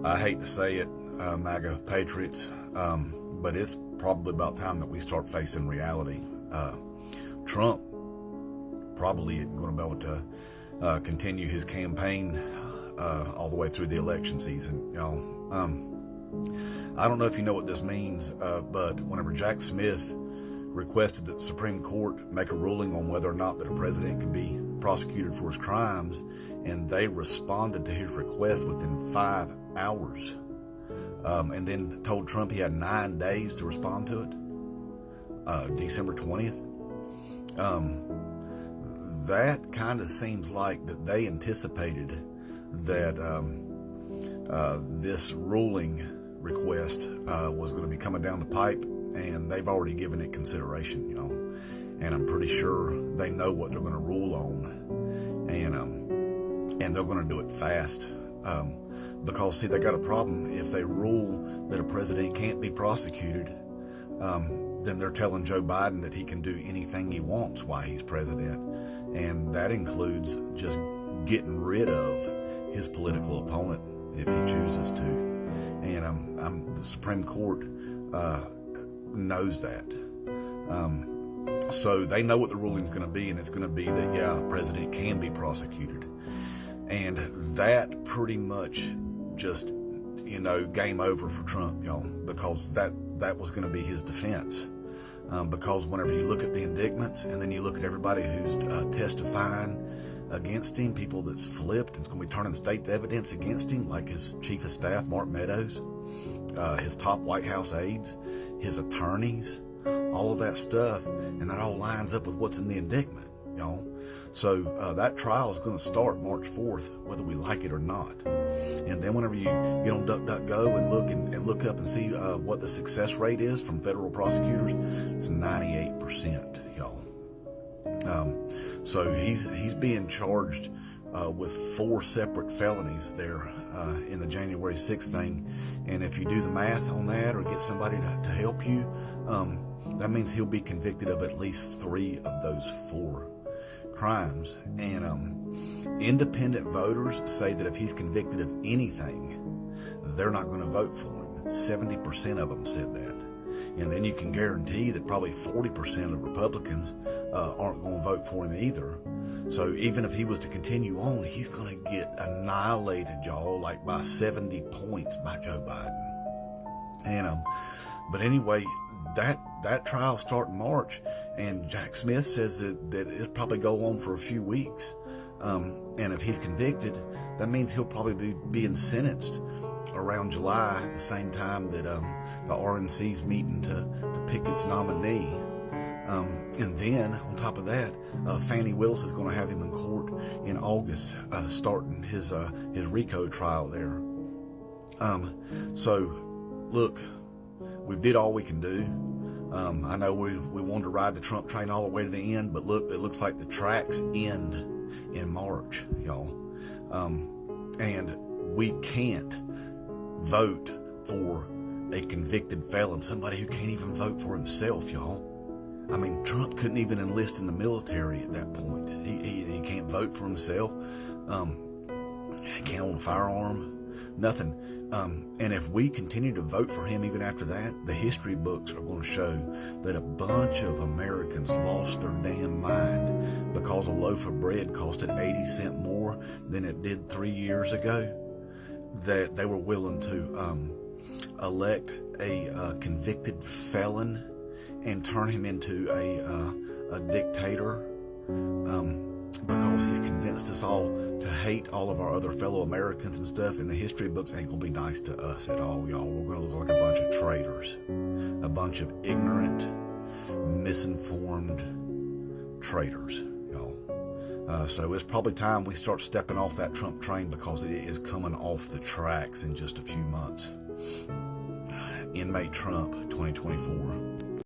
I hate to say it, MAGA patriots, but it's probably about time that we start facing reality. Trump probably isn't going to be able to continue his campaign all the way through the election season. I don't know if you know what this means, but whenever Jack Smith requested that the Supreme Court make a ruling on whether or not that a president can be prosecuted for his crimes, and they responded to his request within 5 hours, and then told Trump he had 9 days to respond to it, December 20th. That kind of seems like that they anticipated that this ruling request was going to be coming down the pipe, and they've already given it consideration, and I'm pretty sure they know what they're going to rule on, and they're going to do it fast, because see, they got a problem. If they rule that a president can't be prosecuted, then they're telling Joe Biden that he can do anything he wants while he's president, and that includes just getting rid of his political opponent if he chooses to. And the Supreme Court knows that. So they know what the ruling's going to be, and it's going to be that, yeah, a president can be prosecuted. And that pretty much just, game over for Trump, because that was going to be his defense. Because whenever you look at the indictments, and then you look at everybody who's testifying against him, people that's flipped and it's going to be turning state's evidence against him, like his chief of staff, Mark Meadows, his top White House aides, his attorneys, all of that stuff, and that all lines up with what's in the indictment, So that trial is going to start March 4th, whether we like it or not. And then whenever you get on DuckDuckGo and look up and see what the success rate is from federal prosecutors, it's 98%, y'all. So he's being charged with 4 separate felonies there in the January 6th thing. And if you do the math on that or get somebody to help you, that means he'll be convicted of at least 3 of those 4 crimes. And independent voters say that if he's convicted of anything, they're not going to vote for him. 70% of them said that. And then you can guarantee that probably 40% of Republicans aren't going to vote for him either. So even if he was to continue on, he's going to get annihilated, y'all, like by 70 points by Joe Biden. And but anyway, that trial start in March, and Jack Smith says that it'll probably go on for a few weeks. And if he's convicted, that means he'll probably be being sentenced around July, the same time that the RNC's meeting to pick its nominee. And then on top of that, Fani Willis is going to have him in court in August, starting his RICO trial there. So look, we did all we can do. I know we wanted to ride the Trump train all the way to the end, but look, it looks like the tracks end in March, y'all. And we can't vote for a convicted felon, somebody who can't even vote for himself, y'all. I mean, Trump couldn't even enlist in the military at that point. He can't vote for himself. He can't own a firearm, nothing. And if we continue to vote for him even after that, the history books are going to show that a bunch of Americans lost their damn mind because a loaf of bread costed 80 cents more than it did 3 years ago, that they were willing to elect a convicted felon and turn him into a dictator, because he's convinced us all to hate all of our other fellow Americans and stuff, and the history books ain't gonna be nice to us at all, y'all. We're gonna look like a bunch of traitors, a bunch of ignorant, misinformed traitors, y'all. So it's probably time we start stepping off that Trump train, because it is coming off the tracks in just a few months. Inmate Trump 2024.